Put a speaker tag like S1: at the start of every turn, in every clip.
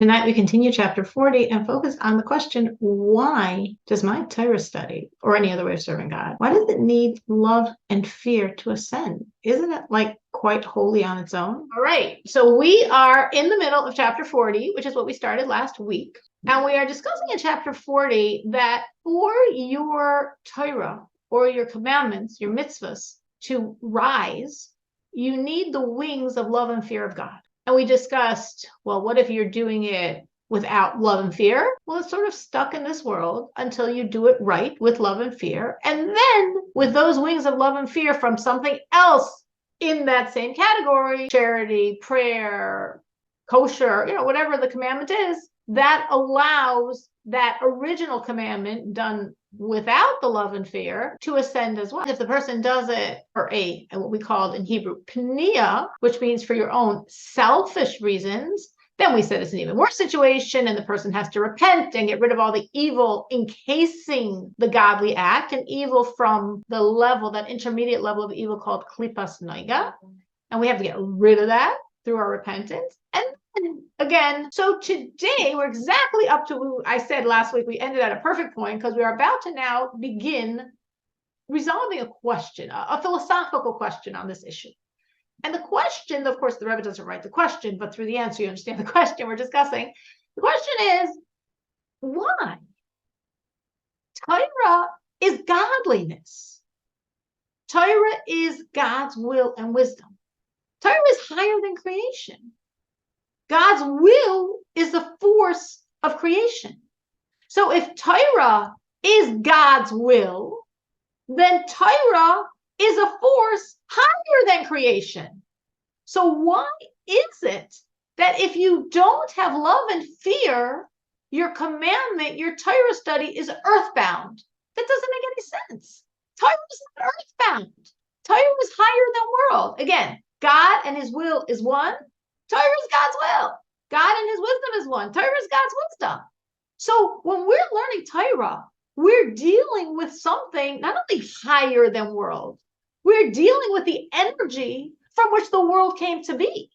S1: Tonight we continue chapter 40 and focus on the question, why does my Torah study, or any other way of serving God, why does it need love and fear to ascend? Isn't it like quite holy on its own? All right, so we are in the middle of chapter 40, which is what we started last week. And we are discussing in chapter 40 that for your Torah or your commandments, your mitzvahs, to rise, you need the wings of love and fear of God. And we discussed, well, what if you're doing it without love and fear? Well, it's sort of stuck in this world until you do it right with love and fear. And then with those wings of love and fear from something else in that same category, charity, prayer, kosher, whatever the commandment is, that allows that original commandment done without the love and fear to ascend as well. If the person does it for what we called in Hebrew pnia, which means for your own selfish reasons, then we said it's an even worse situation, and the person has to repent and get rid of all the evil encasing the godly act, and evil from the level, that intermediate level of evil called klipas noiga, and we have to get rid of that through our repentance. And again, so today we're exactly up to, I said last week, we ended at a perfect point because we are about to now begin resolving a question, a philosophical question on this issue. And the question, of course, the Rebbe doesn't write the question, but through the answer, you understand the question we're discussing. The question is, why? Torah is godliness. Torah is God's will and wisdom. Torah is higher than creation. God's will is the force of creation. So if Torah is God's will, then Torah is a force higher than creation. So why is it that if you don't have love and fear, your commandment, your Torah study is earthbound? That doesn't make any sense. Torah is not earthbound. Torah is higher than world. Again, God and his will is one. Torah is God's will. God and his wisdom is one. Torah is God's wisdom. So when we're learning Torah, we're dealing with something not only higher than world, we're dealing with the energy from which the world came to be.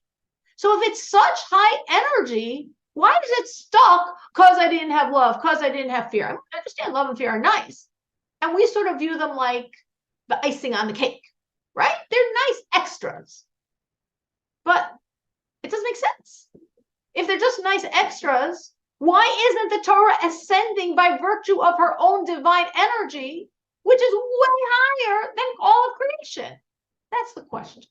S1: So if it's such high energy, why is it stuck? Because I didn't have love, because I didn't have fear. I understand love and fear are nice. And we sort of view them like the icing on the cake, right? They're nice extras. But it doesn't make sense. If they're just nice extras, why isn't the Torah ascending by virtue of her own divine energy, which is way higher than all of creation? That's the question.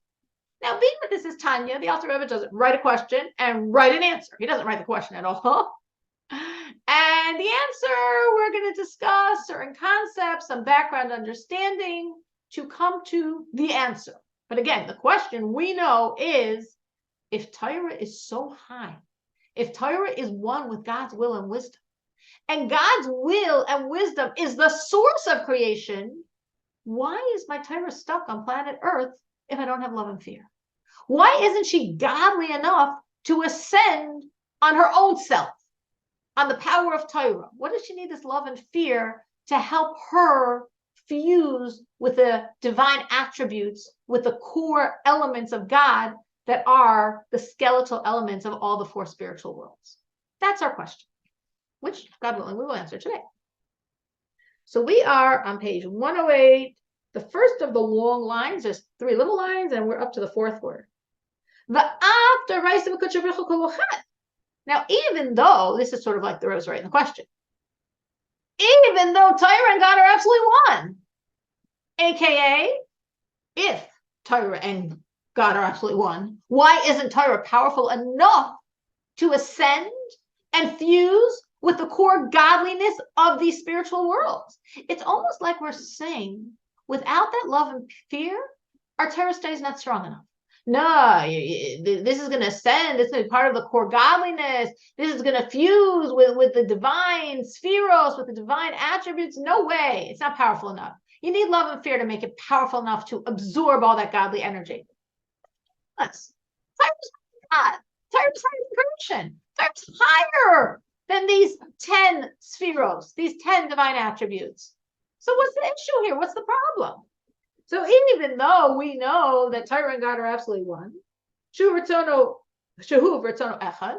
S1: Now, being that this is Tanya, the Alter Rebbe doesn't write a question and write an answer. He doesn't write the question at all. And the answer, we're going to discuss certain concepts, some background understanding to come to the answer. But again, the question we know is, if Torah is so high, if Torah is one with God's will and wisdom, and God's will and wisdom is the source of creation, why is my Torah stuck on planet Earth if I don't have love and fear? Why isn't she godly enough to ascend on her own self, on the power of Torah? What does she need this love and fear to help her fuse with the divine attributes, with the core elements of God that are the skeletal elements of all the four spiritual worlds? That's our question, which, God willing, we will answer today. So we are on page 108, the first of the long lines. There's three little lines, and we're up to the fourth word. Now, even though, this is sort of like the Rose writing the question, even though Torah and God are absolutely one, aka, if Torah and God are absolutely one, why isn't Torah powerful enough to ascend and fuse with the core godliness of these spiritual worlds? It's almost like we're saying, without that love and fear, our Torah study is not strong enough. No, this is going to ascend. This is going to be part of the core godliness. This is going to fuse with the divine spheros, with the divine attributes. No way. It's not powerful enough. You need love and fear to make it powerful enough to absorb all that godly energy. Yes. Torah's higher than creation. Torah's higher than these 10 spheros, these 10 divine attributes. So what's the issue here? What's the problem? So even though we know that Torah and God are absolutely one, Shehu v'Rtzono Echad,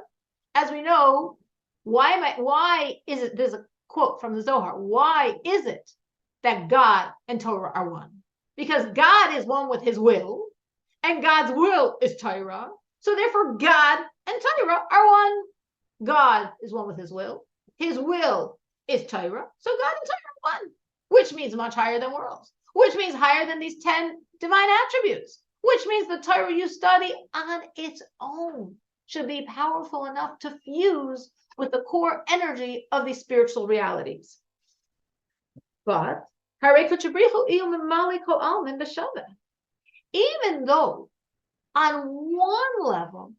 S1: as we know, why is it, there's a quote from the Zohar, why is it that God and Torah are one? Because God is one with his will, and God's will is Torah. So therefore, God and Torah are one. God is one with his will. His will is Torah. So God and Torah are one, which means much higher than worlds, which means higher than these 10 divine attributes, which means the Torah you study on its own should be powerful enough to fuse with the core energy of these spiritual realities. But even though on one level,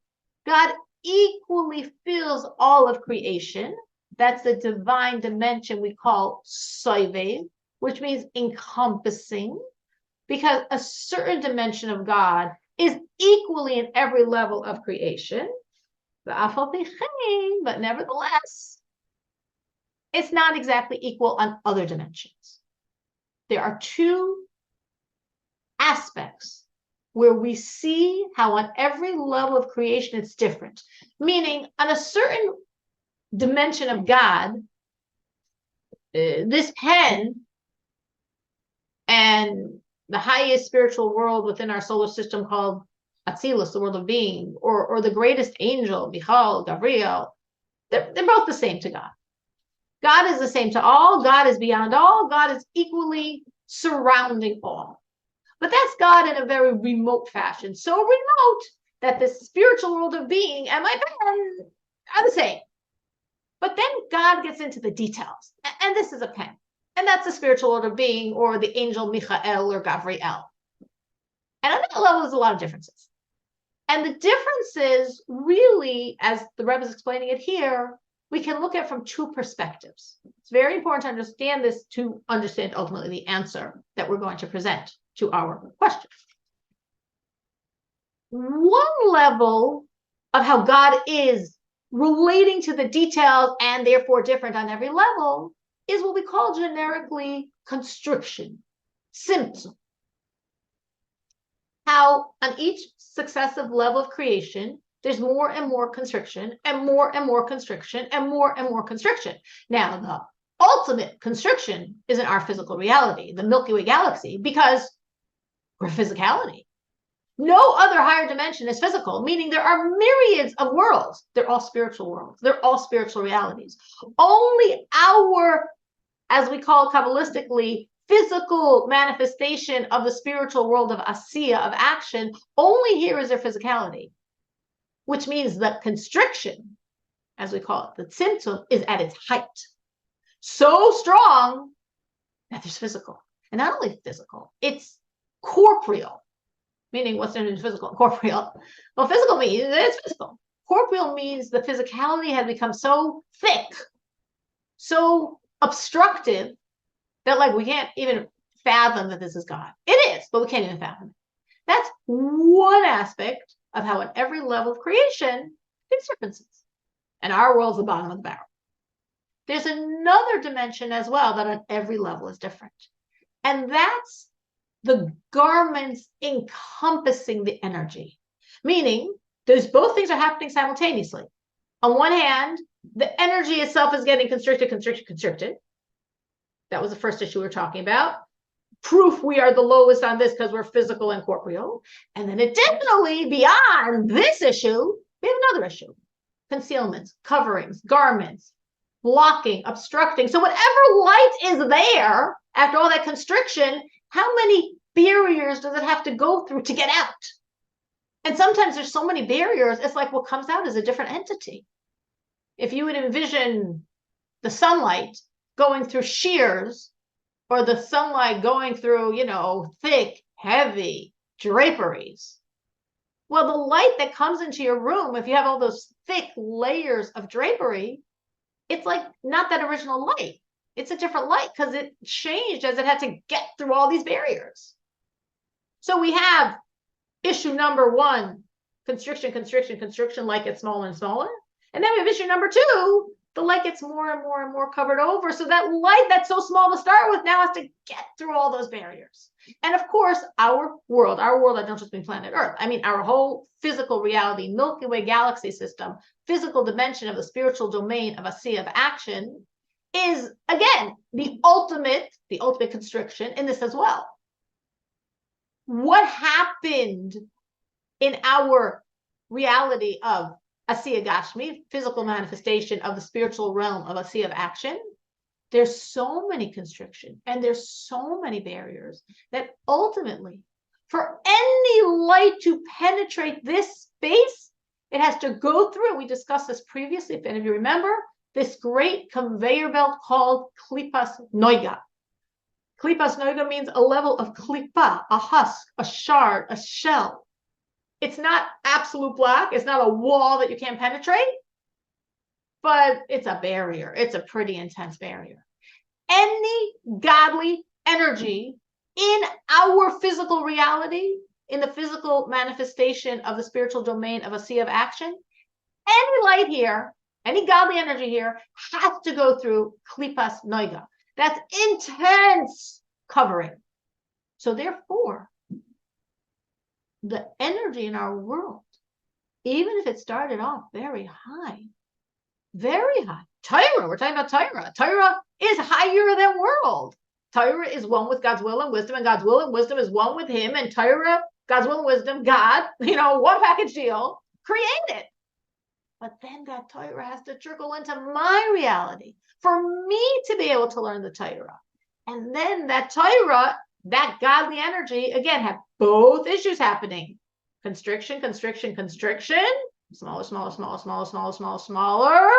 S1: God equally fills all of creation, that's the divine dimension we call soive, which means encompassing, because a certain dimension of God is equally in every level of creation. But nevertheless, it's not exactly equal on other dimensions. There are two aspects where we see how on every level of creation it's different. Meaning, on a certain dimension of God, this pen and the highest spiritual world within our solar system called Atzilus, the world of being, or the greatest angel, Michal, Gabriel, they're both the same to God. God is the same to all. God is beyond all. God is equally surrounding all. But that's God in a very remote fashion. So remote that the spiritual world of being and my pen are the same. But then God gets into the details. And this is a pen. And that's the spiritual world of being, or the angel Michael or Gabriel. And on that level, there's a lot of differences. And the differences really, as the Rebbe is explaining it here, we can look at from two perspectives. It's very important to understand this to understand ultimately the answer that we're going to present to our question. One level of how God is relating to the details and therefore different on every level is what we call generically constriction, symptom. How on each successive level of creation, there's more and more constriction and more constriction and more constriction. Now, the ultimate constriction isn't our physical reality, the Milky Way galaxy, because we're physicality. No other higher dimension is physical, meaning there are myriads of worlds. They're all spiritual worlds. They're all spiritual realities. Only our, as we call it Kabbalistically, physical manifestation of the spiritual world of Asiya, of action, only here is their physicality, which means the constriction, as we call it, the symptom, is at its height. So strong that there's physical. And not only physical, it's corporeal. Meaning, what's in physical and corporeal? Well, physical means it's physical. Corporeal means the physicality has become so thick, so obstructive, that like we can't even fathom that this is God. It is, but we can't even fathom it. That's one aspect of how at every level of creation, there's differences. And our world's the bottom of the barrel. There's another dimension as well that on every level is different. And that's the garments encompassing the energy. Meaning, there's both things are happening simultaneously. On one hand, the energy itself is getting constricted. That was the first issue we were talking about. Proof we are the lowest on this because we're physical and corporeal. And then additionally, beyond this issue, we have another issue. Concealments, coverings, garments, blocking, obstructing. So whatever light is there after all that constriction, how many barriers does it have to go through to get out? And sometimes there's so many barriers, it's like what comes out is a different entity. If you would envision the sunlight going through shears, or the sunlight going through, thick, heavy draperies. Well, the light that comes into your room, if you have all those thick layers of drapery, it's like not that original light. It's a different light because it changed as it had to get through all these barriers. So we have issue number one, constriction, like it's smaller and smaller. And then we have issue number two, the light gets more and more and more covered over. So that light that's so small to start with now has to get through all those barriers. And of course, our world, I don't just mean planet Earth. I mean, our whole physical reality, Milky Way galaxy system, physical dimension of the spiritual domain of a sea of action is, again, the ultimate constriction in this as well. What happened in our reality of Asiya Gashmi, physical manifestation of the spiritual realm of a sea of action? There's so many constriction and there's so many barriers that ultimately, for any light to penetrate this space, it has to go through, we discussed this previously, if any of you remember, this great conveyor belt called Klipas Noiga. Klipas Noiga means a level of klipa, a husk, a shard, a shell. It's not absolute black. It's not a wall that you can't penetrate, but it's a barrier. It's a pretty intense barrier. Any godly energy in our physical reality, in the physical manifestation of the spiritual domain of a sea of action, any light here, any godly energy here has to go through Klipas Noiga. That's intense covering. So therefore, the energy in our world, even if it started off very high, Torah, we're talking about Torah. Torah is higher than world. Torah is one with God's will and wisdom, and God's will and wisdom is one with him, and Torah, God's will and wisdom, God, one package deal, created. But then that Torah has to trickle into my reality for me to be able to learn the Torah. And then that Torah, that godly energy, again, have both issues happening. Constriction, smaller,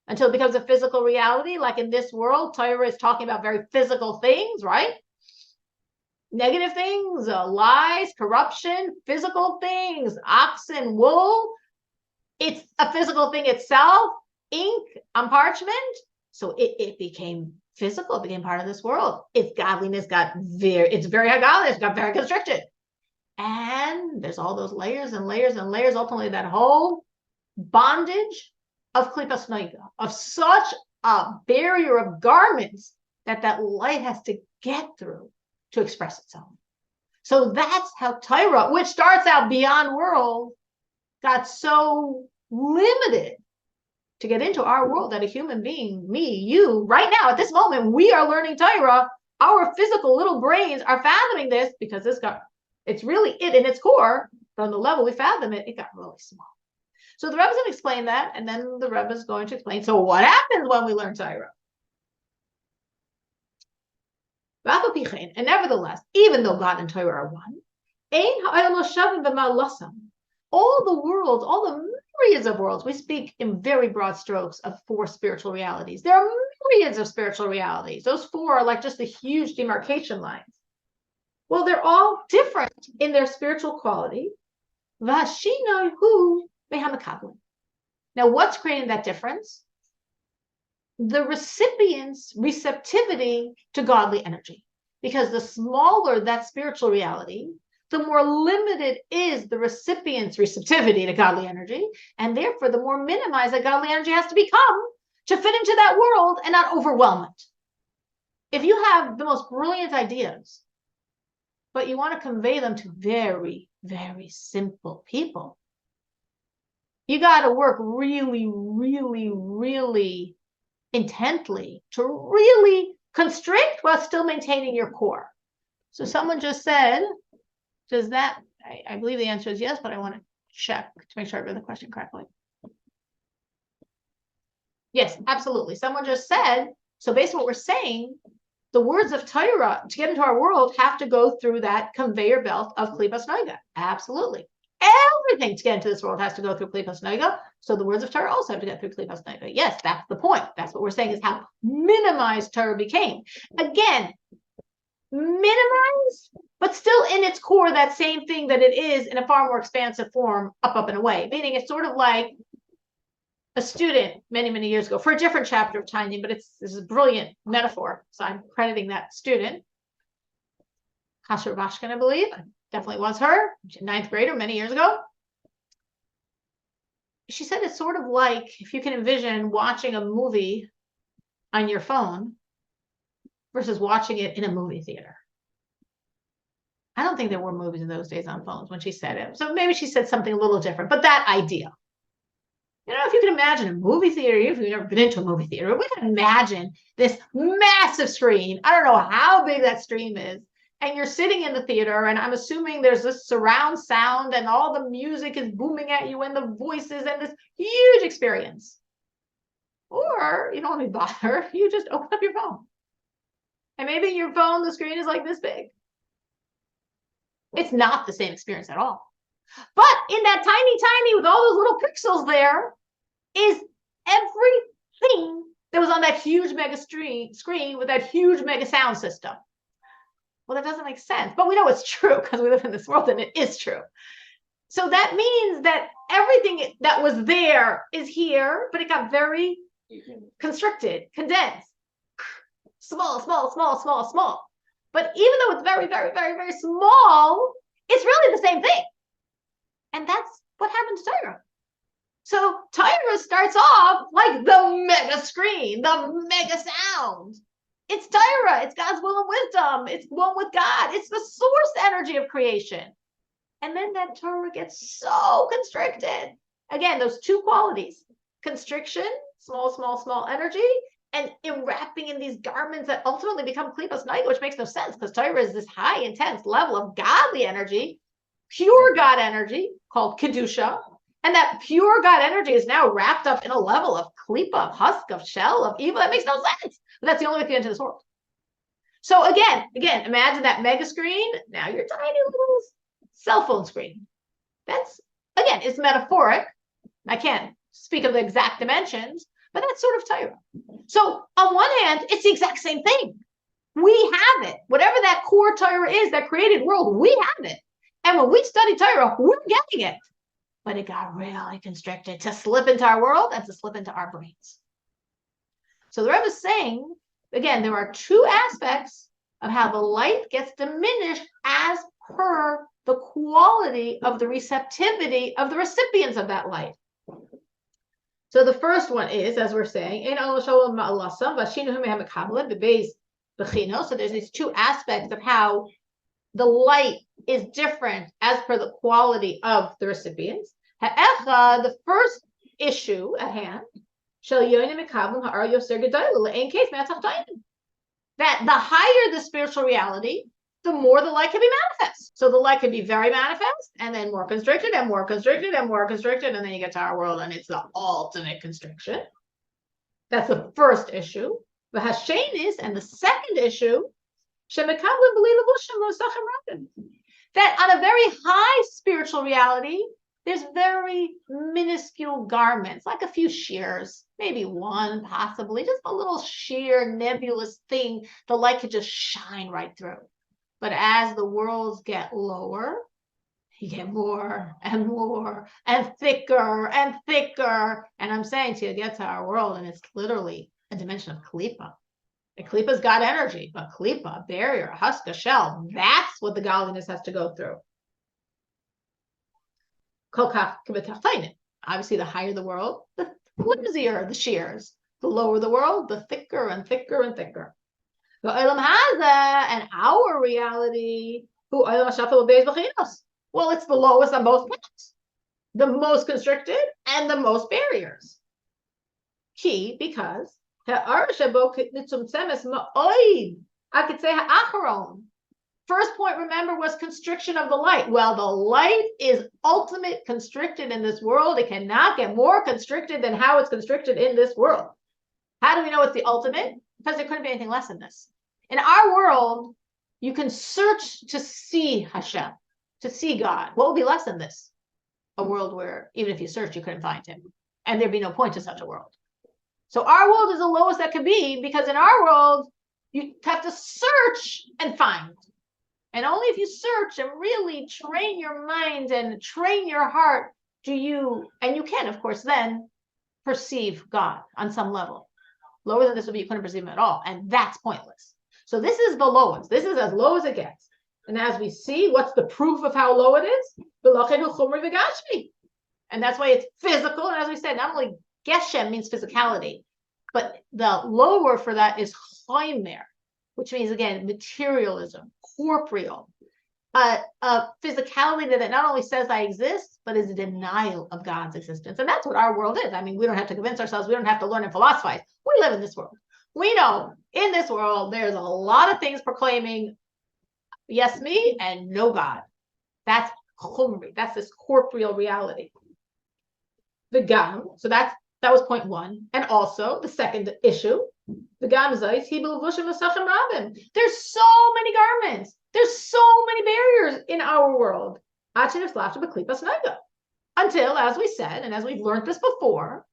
S1: until it becomes a physical reality. Like in this world, Torah is talking about very physical things, right? Negative things, lies, corruption, physical things, oxen, wool. It's a physical thing itself, ink on parchment. So it became physical, it became part of this world. Its godliness it's very high godliness, got very constricted. And there's all those layers and layers and layers, ultimately that whole bondage of Klipas Noiga, of such a barrier of garments that light has to get through to express itself. So that's how Torah, which starts out beyond world, got so limited to get into our world that a human being, me, you, right now, at this moment, we are learning Torah. Our physical little brains are fathoming this because it's really it in its core. From the level we fathom it got really small. So the Rebbe's going to explain that, and then the Rebbe is going to explain, so what happens when we learn Torah? And nevertheless, even though God and Torah are one, all the worlds, all the myriads of worlds, we speak in very broad strokes of 4 spiritual realities. There are myriads of spiritual realities. Those 4 are like just the huge demarcation lines. Well, they're all different in their spiritual quality. Now, what's creating that difference? The recipient's receptivity to godly energy. Because the smaller that spiritual reality, the more limited is the recipient's receptivity to godly energy, and therefore the more minimized that godly energy has to become to fit into that world and not overwhelm it. If you have the most brilliant ideas, but you want to convey them to very, very simple people, you got to work really, really, really intently to really constrict while still maintaining your core. So someone just said, does that, I believe the answer is yes, but I want to check to make sure I read the question correctly. Yes, absolutely. Someone just said, so based on what we're saying, the words of Torah to get into our world have to go through that conveyor belt of Klipas Noiga. Absolutely. Everything to get into this world has to go through Klipas Noiga. So the words of Torah also have to get through Klipas Noiga. Yes, that's the point. That's what we're saying is how minimized Torah became. Again, minimized, but still in its core, that same thing that it is in a far more expansive form, up and away. Meaning it's sort of like a student many, many years ago for a different chapter of Tanya, but this is a brilliant metaphor. So I'm crediting that student. Kasher Vashkin, I believe. Definitely was her, 9th grader many years ago. she said it's sort of like if you can envision watching a movie on your phone versus watching it in a movie theater. I don't think there were movies in those days on phones when she said it. So maybe she said something a little different, but that idea. If you can imagine a movie theater, if you've never been into a movie theater, we can imagine this massive screen. I don't know how big that screen is. And you're sitting in the theater, and I'm assuming there's this surround sound and all the music is booming at you and the voices and this huge experience. Or you don't even bother, you just open up your phone. And maybe your phone, the screen is like this big. It's not the same experience at all. But in that tiny, with all those little pixels there, is everything that was on that huge mega screen with that huge mega sound system. Well, that doesn't make sense, but we know it's true because we live in this world and it is true. So that means that everything that was there is here, but it got very constricted, condensed, small. But even though it's very, very small, it's really the same thing. And that's what happened to Torah. So Torah starts off like the mega screen, the mega sound. It's Torah. It's God's will and wisdom. It's one with God. It's the source energy of creation. And then that Torah gets so constricted. Again, those two qualities, constriction, small energy, and enwrapping in these garments that ultimately become klipas naiga, which makes no sense because Torah is this high, intense level of godly energy, pure God energy called kedusha, and that pure God energy is now wrapped up in a level of klipa, of husk, of shell, of evil. That makes no sense. But that's the only way to get into this world. So again, imagine that mega screen. Now your tiny little cell phone screen. That's, again, it's metaphoric. I can't speak of the exact dimensions, but that's sort of Torah. So on one hand, it's the exact same thing. We have it. Whatever that core Torah is, that created world, we have it. And when we study Torah, we're getting it. But it got really constricted to slip into our world and to slip into our brains. So the Rebbe is saying, again, there are two aspects of how the light gets diminished as per the quality of the receptivity of the recipients of that light. So the first one is, as we're saying, so there's these two aspects of how the light is different as per the quality of the recipients. The first issue at hand, that the higher the spiritual reality, the more the light can be manifest. So the light can be very manifest, and then more constricted, and more constricted, and more constricted, and then you get to our world, and it's the ultimate constriction. That's the first issue. The Hashanis, and the second issue, that on a very high spiritual reality, there's very minuscule garments, like a few shears, maybe one, possibly, just a little sheer nebulous thing the light could just shine right through. But as the worlds get lower, you get more and more and thicker and thicker. And I'm saying to you, get to our world, and it's literally a dimension of klipa. The klipa's got energy, but klipa, a barrier, a husk, a shell, that's what the godliness has to go through. Obviously, the higher the world, the flimsier the shears. The lower the world, the thicker and thicker and thicker. The Olam Haza and our reality, well, it's the lowest on both points, the most constricted and the most barriers. Key, because I could say first point, remember, was constriction of the light. Well, the light is ultimate constricted in this world. It cannot get more constricted than how it's constricted in this world. How do we know it's the ultimate? Because there couldn't be anything less than this. In our world, you can search to see Hashem, to see God. What would be less than this? A world where even if you searched, you couldn't find him. And there'd be no point to such a world. So our world is the lowest that could be, because in our world, you have to search and find. And only if you search and really train your mind and train your heart and you can, of course, then perceive God on some level. Lower than this would be you couldn't perceive him at all. And that's pointless. So this is the lowest. This is as low as it gets. And as we see, what's the proof of how low it is? And that's why it's physical. And as we said, not only geshem means physicality, but the lower for that is chaimer, which means, again, materialism, corporeal, a physicality that not only says I exist, but is a denial of God's existence. And that's what our world is. I mean, we don't have to convince ourselves. We don't have to learn and philosophize. We live in this world. We know in this world, there's a lot of things proclaiming, yes, me, and no God. That's chumri. That's this corporeal reality. The gam. So that was point one. And also the second issue, the gam zayis, there's so many garments. There's so many barriers in our world. Until, as we said, and as we've learned this before,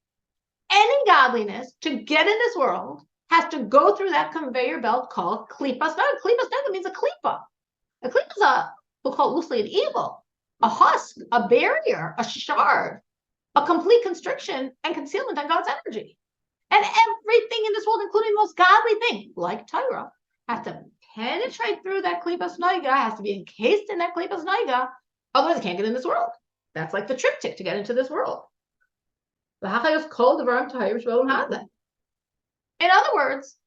S1: any godliness to get in this world has to go through that conveyor belt called klipas naga. Klipas naga means a klipa. A klipa is we'll call it loosely an evil, a husk, a barrier, a shard, a complete constriction and concealment on God's energy. And everything in this world, including the most godly thing, like Torah, has to penetrate through that klipas naga, has to be encased in that klipas naga, otherwise it can't get in this world. That's like the triptych to get into this world. In other words,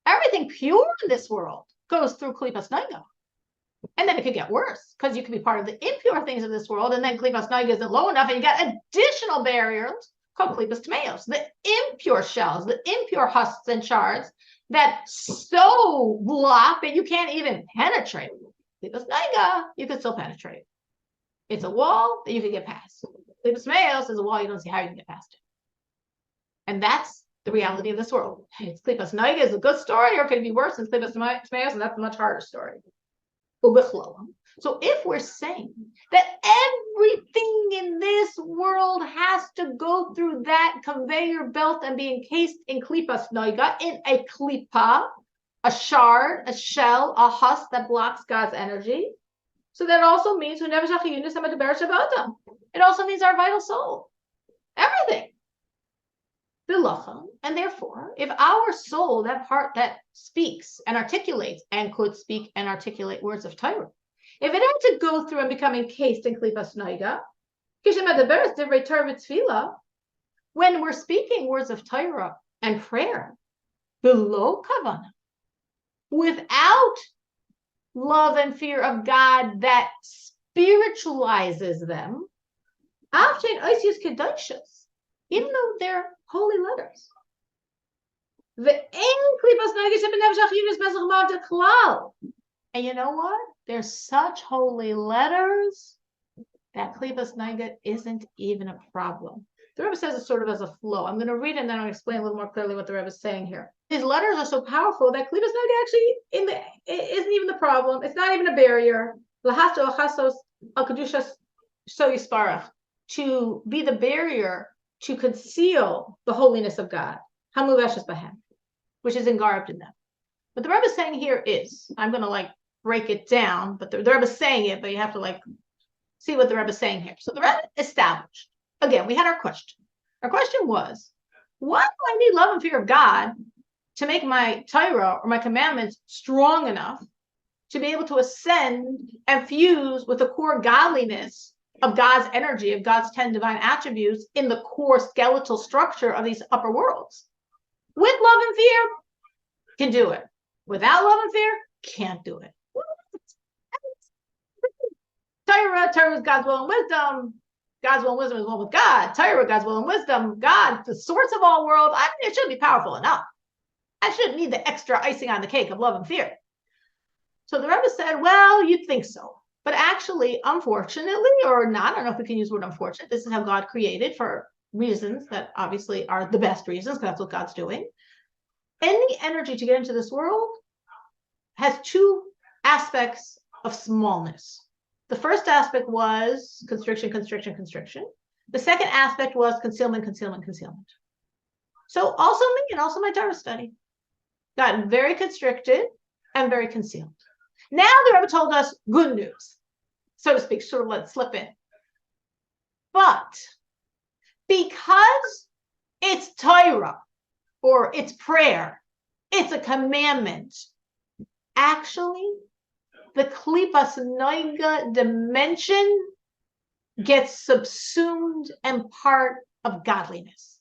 S1: everything pure in this world goes through klipas naga. And then it could get worse, because you could be part of the impure things of this world, and then klipas naga isn't low enough, and you got additional barriers called klipas tameos, the impure shells, the impure husks and shards that so block that you can't even penetrate. Klipas naga, you could still penetrate. It's a wall that you can get past. Klipas tameos is a wall you don't see how you can get past it. And that's the reality of this world. It's klipas naga is a good story, or it could be worse than klipas tameos, and that's a much harder story. So if we're saying that everything in this world has to go through that conveyor belt and be encased in klipas naga, in a klipa, a shard, a shell, a husk that blocks God's energy, so that also means it also means our vital soul, everything. And therefore, if our soul, that part that speaks and articulates and could speak and articulate words of Torah, if it had to go through and become encased in klipas naga, when we're speaking words of Torah and prayer, below kavana, without love and fear of God that spiritualizes them, even though they're holy letters. And you know what? They're such holy letters that klipas naga isn't even a problem. The Rebbe says it sort of as a flow. I'm going to read it and then I'll explain a little more clearly what the Rebbe is saying here. These letters are so powerful that klipas naga actually isn't even the problem. It's not even a barrier. To be the barrier to conceal the holiness of God, which is engarbed in them. What the Rebbe is saying here is, I'm going to break it down, but the Rebbe is saying it, but you have to see what the Rebbe is saying here. So the Rebbe established, again, we had our question. Our question was, why do I need love and fear of God to make my Torah or my commandments strong enough to be able to ascend and fuse with the core godliness of God's energy, of God's 10 divine attributes in the core skeletal structure of these upper worlds? With love and fear, can do it. Without love and fear, can't do it. Torah is God's will and wisdom. God's will and wisdom is one with God. Torah, God's will and wisdom. God, the source of all worlds. I mean, it should be powerful enough. I shouldn't need the extra icing on the cake of love and fear. So the Rebbe said, well, you'd think so. But actually, unfortunately, or not, I don't know if we can use the word unfortunate, this is how God created for reasons that obviously are the best reasons, because that's what God's doing. Any energy to get into this world has two aspects of smallness. The first aspect was constriction. The second aspect was concealment. So also me and also my Torah study got very constricted and very concealed. Now the Rebbe told us good news, so to speak, sort of let it slip in. But because it's Torah, or it's prayer, it's a commandment, actually, the klipas naga dimension gets subsumed and part of godliness.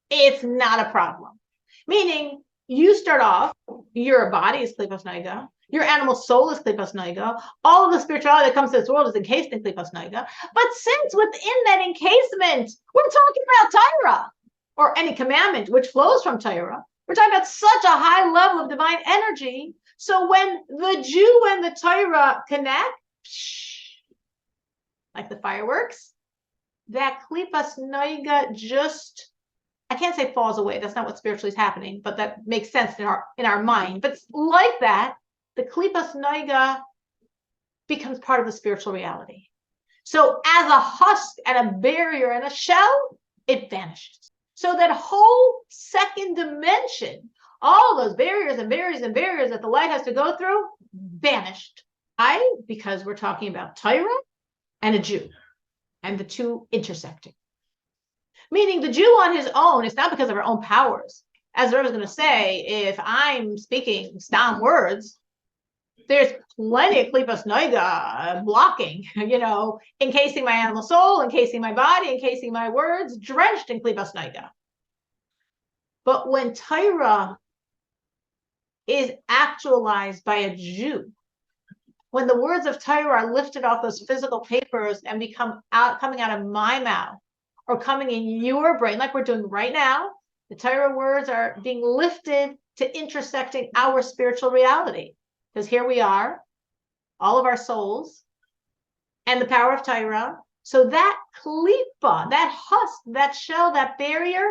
S1: It's not a problem. Meaning, you start off, your body is klipas noiga, your animal soul is klipas noiga, all of the spirituality that comes to this world is encased in klipas noiga. But since within that encasement, we're talking about Torah, or any commandment which flows from Torah, we're talking about such a high level of divine energy. So when the Jew and the Torah connect, like the fireworks, that klipas noiga just, I can't say falls away. That's not what spiritually is happening, but that makes sense in our mind. But like that, the klipas noiga becomes part of the spiritual reality. So as a husk and a barrier and a shell, it vanishes. So that whole second dimension, all those barriers and barriers and barriers that the light has to go through, vanished. Why? Because we're talking about Torah and a Jew, and the two intersecting. Meaning the Jew on his own, it's not because of our own powers. As the Rebbe is going to say, if I'm speaking stam words, there's plenty of klipas noiga blocking, encasing my animal soul, encasing my body, encasing my words, drenched in klipas noiga. But when Torah is actualized by a Jew, when the words of Torah are lifted off those physical papers and coming out of my mouth, or coming in your brain, like we're doing right now, the Torah words are being lifted to intersecting our spiritual reality. Because here we are, all of our souls, and the power of Torah. So that klipa, that husk, that shell, that barrier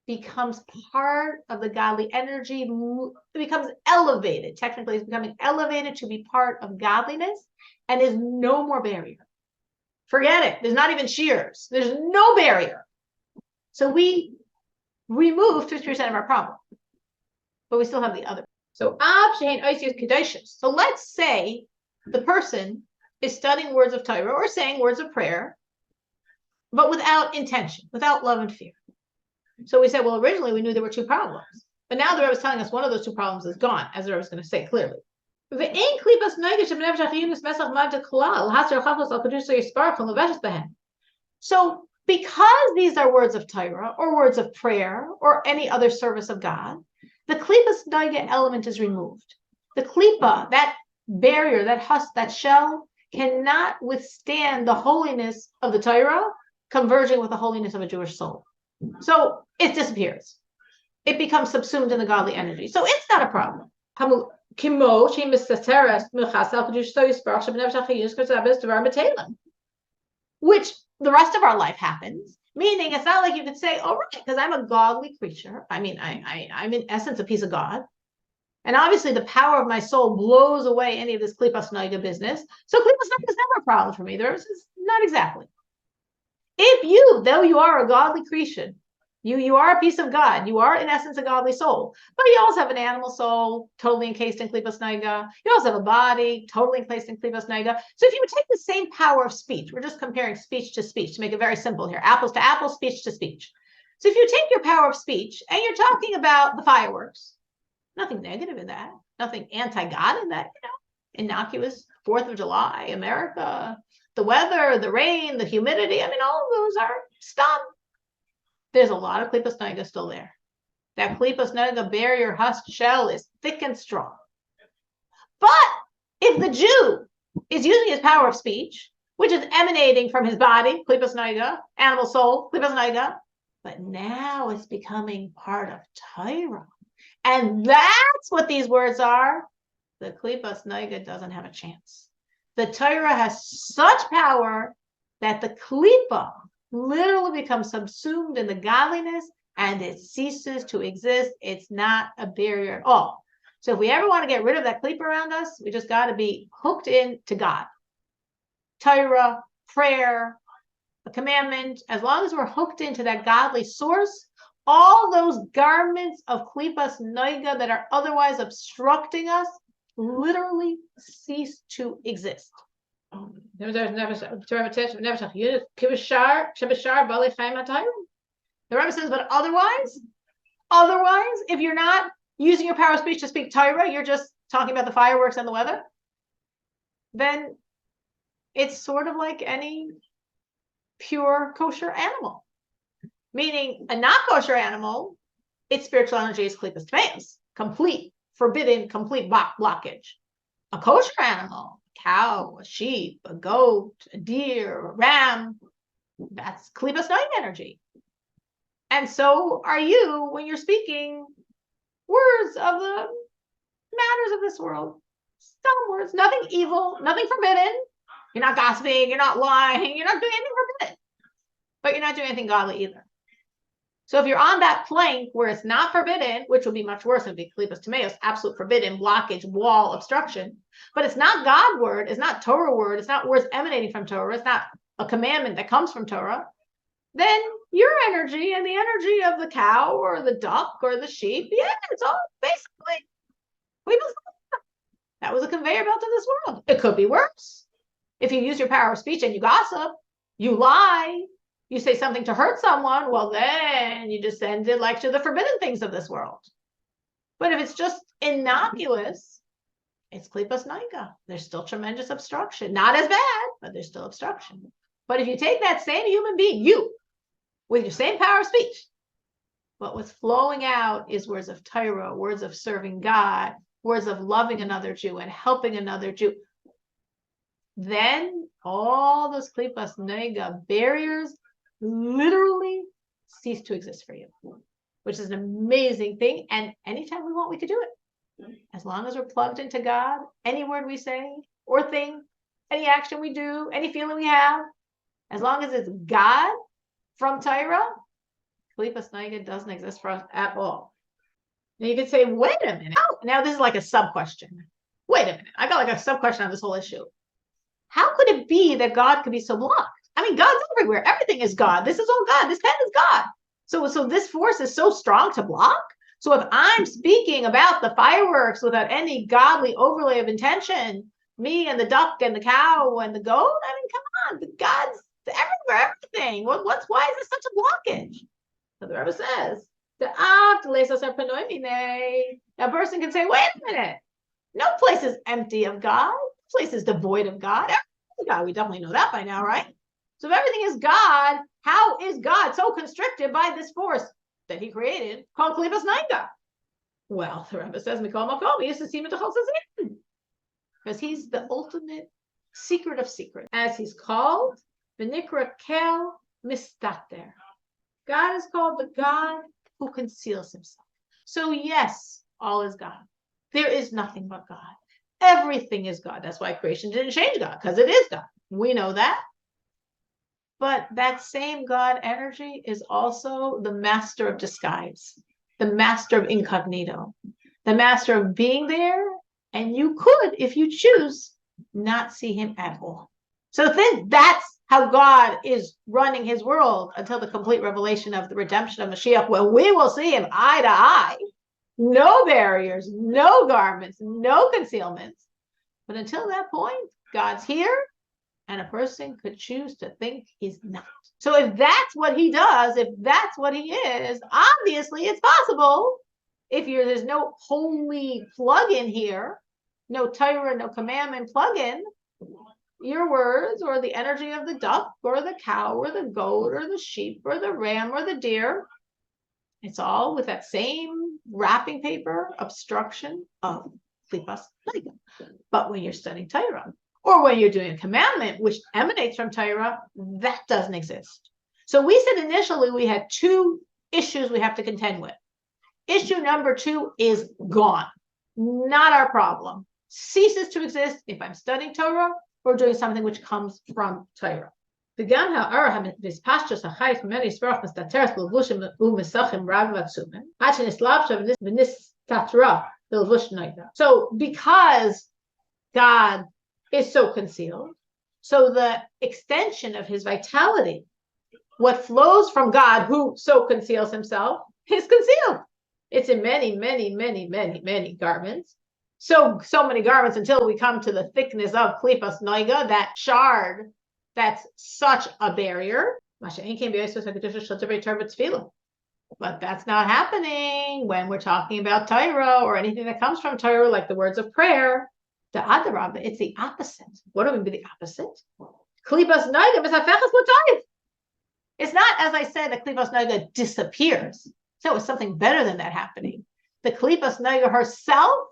S1: becomes part of the godly energy. It becomes elevated. Technically, it's becoming elevated to be part of godliness, and is no more barrier. Forget it. There's not even shears. There's no barrier. So we remove 50% of our problem, but we still have the other. So let's say the person is studying words of Torah or saying words of prayer, but without intention, without love and fear. So we said, well, originally we knew there were two problems, but now the Rebbe is telling us one of those two problems is gone, as the Rebbe is going to say clearly. So because these are words of Torah or words of prayer or any other service of God, the klipas noiga element is removed. The klipa, that barrier, that husk, that shell, cannot withstand the holiness of the Torah converging with the holiness of a Jewish soul. So it disappears. It becomes subsumed in the godly energy. So it's not a problem. Which the rest of our life happens, meaning it's not like you could say, oh, right, because I'm a godly creature. I mean, I'm in essence a piece of God. And obviously the power of my soul blows away any of this klipas noiga business. So klipas noiga is never a problem for me. There's not exactly. If you, though you are a godly creation, you are a piece of God, you are in essence a godly soul, but you also have an animal soul totally encased in klipas noiga. You also have a body totally encased in klipas noiga. So if you would take the same power of speech, we're just comparing speech to make it very simple here, apples to apples, speech to speech. So if you take your power of speech and you're talking about the fireworks, nothing negative in that, nothing anti-God in that, innocuous 4th of July, America, the weather, the rain, the humidity, all of those are stam. There's a lot of klipas noiga still there. That klipas noiga barrier husk shell is thick and strong. But if the Jew is using his power of speech, which is emanating from his body, klipas noiga, animal soul, klipas noiga, but now it's becoming part of Torah. And that's what these words are. The klipas noiga doesn't have a chance. The Torah has such power that the klipa literally becomes subsumed in the godliness and it ceases to exist. It's not a barrier at all. So if we ever want to get rid of that klipa around us, we just got to be hooked in to God. Torah, prayer, a commandment, as long as we're hooked into that godly source, all those garments of klipas noiga that are otherwise obstructing us literally cease to exist. The Rebbe says, but otherwise, if you're not using your power of speech to speak Torah, you're just talking about the fireworks and the weather, then It's sort of like any pure kosher animal, meaning a not kosher animal, its spiritual energy is klipas tmeos, complete, forbidden, complete blockage. A kosher animal, a cow, a sheep, a goat, a deer, a ram, that's klipas nine energy. And so are you when you're speaking words of the matters of this world. Some words, nothing evil, nothing forbidden. You're not gossiping, you're not lying, you're not doing anything forbidden. But you're not doing anything godly either. So if you're on that plank where it's not forbidden, which would be much worse, it'd be klipas tmeos, absolute forbidden, blockage, wall, obstruction, but it's not God word, it's not Torah word, it's not words emanating from Torah, it's not a commandment that comes from Torah, then your energy and the energy of the cow or the duck or the sheep, yeah, it's all basically, that was a conveyor belt of this world. It could be worse. If you use your power of speech and you gossip, you lie, you say something to hurt someone, well, then you descended like to the forbidden things of this world. But if it's just innocuous, it's klipas naiga. There's still tremendous obstruction. Not as bad, but there's still obstruction. But if you take that same human being, you, with your same power of speech, but what's flowing out is words of Torah, words of serving God, words of loving another Jew and helping another Jew, then all those klipas naiga barriers literally cease to exist for you, which is an amazing thing. And anytime we want, we could do it. As long as we're plugged into God, any word we say or thing, any action we do, any feeling we have, as long as it's God from Torah, klipas naiga doesn't exist for us at all. Now you could say, wait a minute. Oh, now this is like a sub question. Wait a minute. I got like a sub question on this whole issue. How could it be that God could be so blocked? I mean, God's everywhere. Everything is God. This is all God. This pen is God. So this force is so strong to block. So if I'm speaking about the fireworks without any godly overlay of intention, me and the duck and the cow and the goat, I mean, come on, God's everywhere, everything. Why is this such a blockage? So the Rebbe says, a person can say, wait a minute, no place is empty of God. No place is devoid of God. Everything is God. We definitely know that by now, right? So if everything is God, how is God so constricted by this force that he created called klipas naiga? Well, the Rebbe says, because he's the ultimate secret of secret. As he's called, v'nikra kel mistater. God is called the God who conceals himself. So yes, all is God. There is nothing but God. Everything is God. That's why creation didn't change God, because it is God. We know that. But that same God energy is also the master of disguise, the master of incognito, the master of being there. And you could, if you choose, not see him at all. So then that's how God is running his world until the complete revelation of the redemption of Mashiach, where we will see him eye to eye. No barriers, no garments, no concealments. But until that point, God's here, and a person could choose to think he's not. So if that's what he does, if that's what he is, obviously it's possible. If there's no holy plug-in here, no Torah, no commandment plug-in, your words or the energy of the duck or the cow or the goat or the sheep or the ram or the deer, it's all with that same wrapping paper obstruction of klipas naiga. But when you're studying Torah, or when you're doing a commandment which emanates from Torah, that doesn't exist. So we said initially we had two issues we have to contend with. Issue number 2 is gone. Not our problem. Ceases to exist if I'm studying Torah or doing something which comes from Torah. So because God is so concealed, so the extension of his vitality, what flows from God who so conceals himself, is concealed. It's in many, many, many, many, many garments. So many garments until we come to the thickness of klipas naiga, that shard, that's such a barrier. But that's not happening when we're talking about Torah or anything that comes from Torah, like the words of prayer. The Adarabba, it's the opposite. What would be the opposite? Klipas Noiga Misafechas L'Tayv. It's not, as I said, that Klipas Noiga disappears. So it's something better than that happening. The Klipas Noiga herself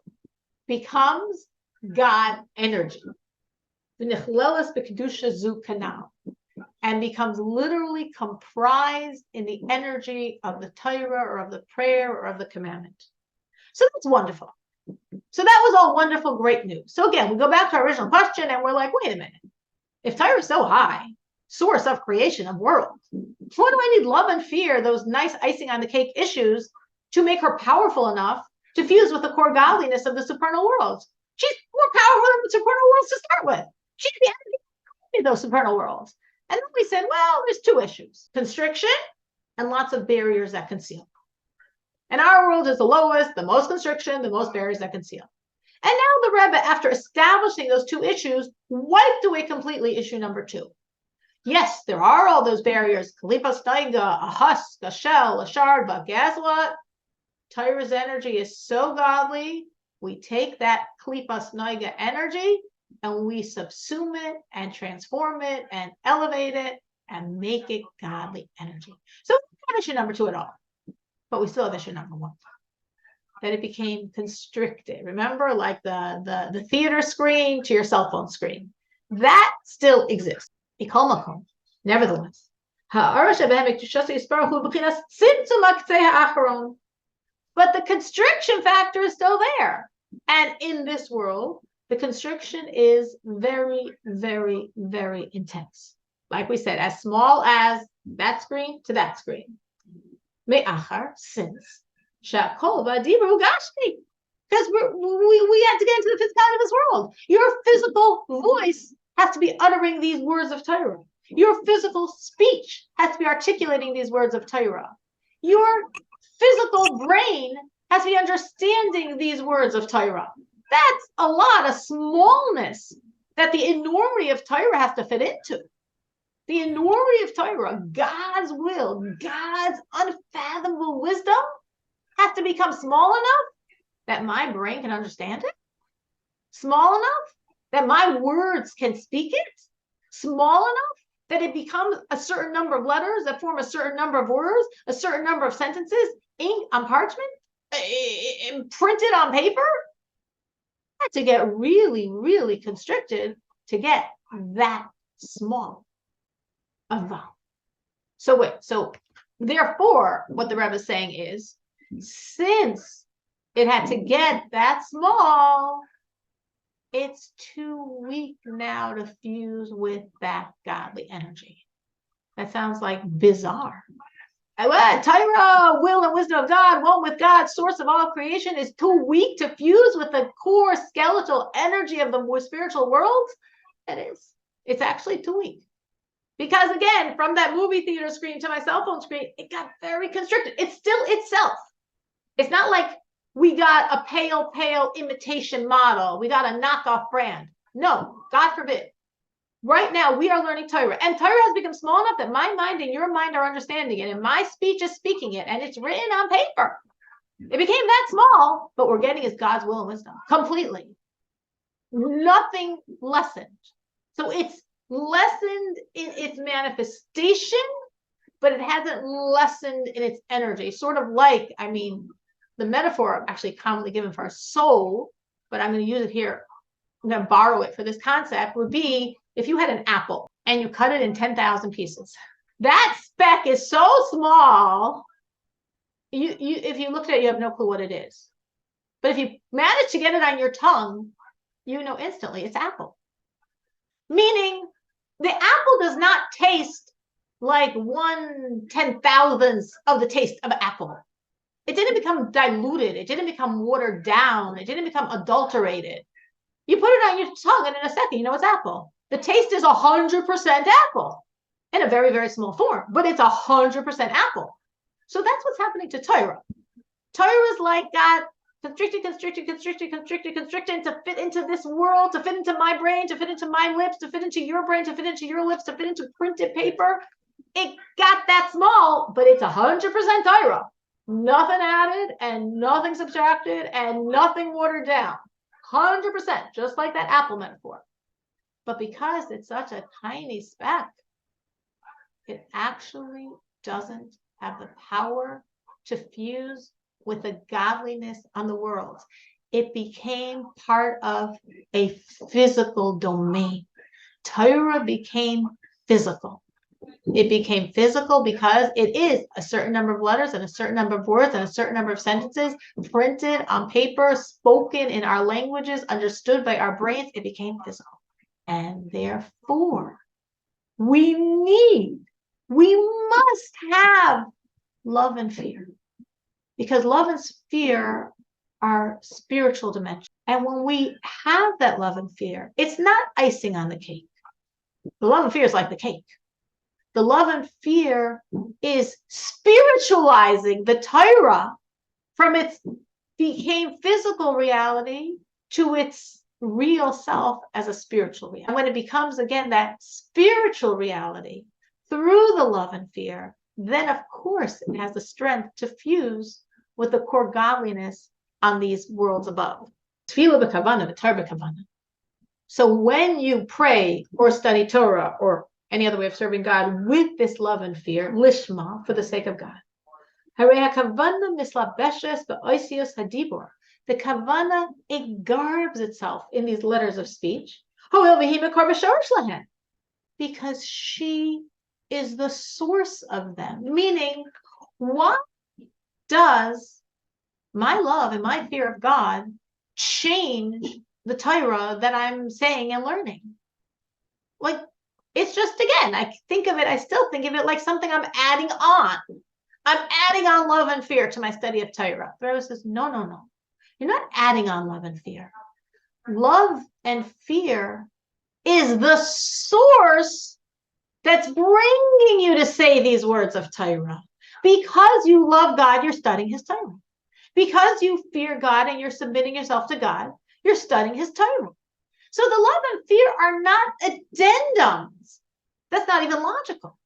S1: becomes God energy. V'nichlelas b'kedusha zu kanal. And becomes literally comprised in the energy of the Torah or of the prayer or of the commandment. So that's wonderful. So that was all wonderful, great news. So again, we go back to our original question and we're like, wait a minute. If Torah is so high, source of creation of worlds, what do I need love and fear, those nice icing on the cake issues, to make her powerful enough to fuse with the core godliness of the supernal worlds? She's more powerful than the supernal worlds to start with. She's the enemy of those supernal worlds. And then we said, well, there's two issues: constriction and lots of barriers that conceal. And our world is the lowest, the most constriction, the most barriers that conceal. And now the Rebbe, after establishing those two issues, wiped away completely issue number 2. Yes, there are all those barriers: kalipas taiga, a husk, a shell, a shard. But guess what? Torah's energy is so godly. We take that kalipas naiga energy and we subsume it and transform it and elevate it and make it godly energy. So we don't have issue number 2 at all, but we still have issue number 1. That it became constricted. Remember, like the theater screen to your cell phone screen. That still exists. Nevertheless, but the constriction factor is still there. And in this world, the constriction is very, very, very intense. Like we said, as small as that screen to that screen. Since because we had to get into the physicality of this world. Your physical voice has to be uttering these words of Torah. Your physical speech has to be articulating these words of Torah. Your physical brain has to be understanding these words of Torah. That's a lot of smallness that the enormity of Torah has to fit into. The enormity of Torah, God's will, God's unfathomable wisdom, has to become small enough that my brain can understand it, small enough that my words can speak it, small enough that it becomes a certain number of letters that form a certain number of words, a certain number of sentences, ink on parchment, printed on paper. I had to get really, really constricted to get that small of volume. So therefore, what the Rebbe is saying is, since it had to get that small, it's too weak now to fuse with that godly energy. That sounds like bizarre. Torah, will and wisdom of God, one with God, source of all creation, is too weak to fuse with the core skeletal energy of the spiritual world? It is. It's actually too weak. Because again, from that movie theater screen to my cell phone screen, it got very constricted. It's still itself. It's not like we got a pale imitation model. We got a knockoff brand. No, God forbid. Right now, we are learning Torah. And Torah has become small enough that my mind and your mind are understanding it. And my speech is speaking it. And it's written on paper. It became that small, but we're getting is God's will and wisdom. Completely. Nothing lessened. So it's lessened in its manifestation, but it hasn't lessened in its energy. Sort of like, the metaphor actually commonly given for our soul, but I'm going to use it here. I'm going to borrow it for this concept, would be if you had an apple and you cut it in 10,000 pieces. That speck is so small, if you looked at it, you have no clue what it is. But if you manage to get it on your tongue, you know instantly it's apple. Meaning, the apple does not taste like 1/10,000th of the taste of an apple. It didn't become diluted. It didn't become watered down. It didn't become adulterated. You put it on your tongue, and in a second, you know it's apple. The taste is 100% apple in a very, very small form, but it's 100% apple. So that's what's happening to Torah. Torah is like God constricted to fit into this world, to fit into my brain, to fit into my lips, to fit into your brain, to fit into your lips, to fit into printed paper. It got that small, but it's 100% Torah. Nothing added and nothing subtracted and nothing watered down. 100%, just like that apple metaphor. But because it's such a tiny speck, it actually doesn't have the power to fuse with the godliness on the world. It became part of a physical domain. Torah became physical. It became physical because it is a certain number of letters and a certain number of words and a certain number of sentences printed on paper, spoken in our languages, understood by our brains. It became physical. And therefore, we must have love and fear. Because love and fear are spiritual dimensions. And when we have that love and fear, it's not icing on the cake. The love and fear is like the cake. The love and fear is spiritualizing the Torah from its became physical reality to its real self as a spiritual reality. And when it becomes, again, that spiritual reality through the love and fear, then of course it has the strength to fuse with the core godliness on these worlds above. Tefillah b'kavana, v'tar b'kavana. So when you pray or study Torah or any other way of serving God with this love and fear, lishma, for the sake of God. The kavana, it garbs itself in these letters of speech. Because she is the source of them. Meaning, why does my love and my fear of God change the Torah that I'm saying and learning? Like, it's just, again, I still think of it like something I'm adding on. I'm adding on love and fear to my study of Torah. The Rebbe says, no. You're not adding on love and fear. Love and fear is the source that's bringing you to say these words of Torah. Because you love God, you're studying his Torah. Because you fear God and you're submitting yourself to God, you're studying his Torah. So the love and fear are not addendums. That's not even logical.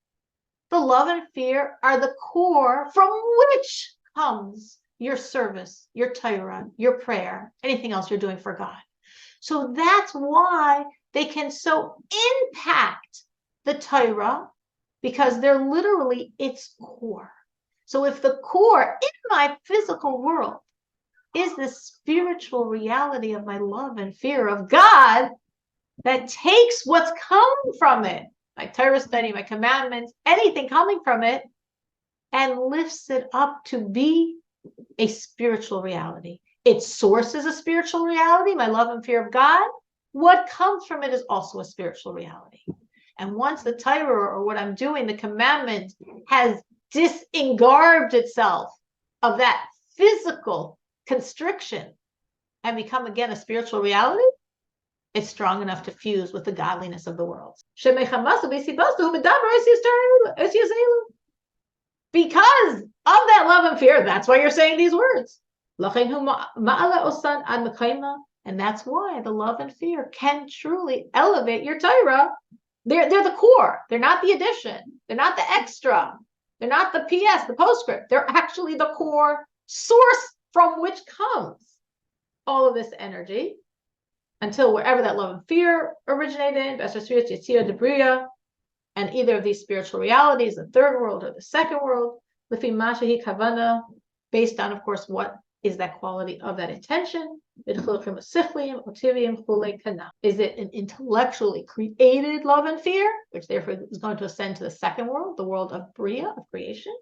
S1: The love and fear are the core from which comes your service, your Torah, your prayer, anything else you're doing for God. So that's why they can so impact the Torah, because they're literally its core. So if the core in my physical world is the spiritual reality of my love and fear of God that takes what's come from it, my Torah study, my commandments, anything coming from it, and lifts it up to be a spiritual reality. Its source is a spiritual reality, my love and fear of God. What comes from it is also a spiritual reality. And once the Torah, or what I'm doing, the commandment, has disengarbed itself of that physical constriction and become again a spiritual reality, it's strong enough to fuse with the godliness of the world. Because of that love and fear, that's why you're saying these words. And that's why the love and fear can truly elevate your Torah. They're the core. They're not the addition. They're not the extra. They're not the PS, the postscript. They're actually the core source from which comes all of this energy, until wherever that love and fear originated, and either of these spiritual realities, the third world or the second world, based on, of course, what is that quality of that intention. Is it an intellectually created love and fear, which therefore is going to ascend to the second world, the world of Bria, of creation?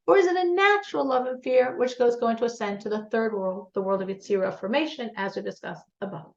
S1: Or is it a natural love and fear, which is going to ascend to the third world, the world of Yetzirah, formation, as we discussed above?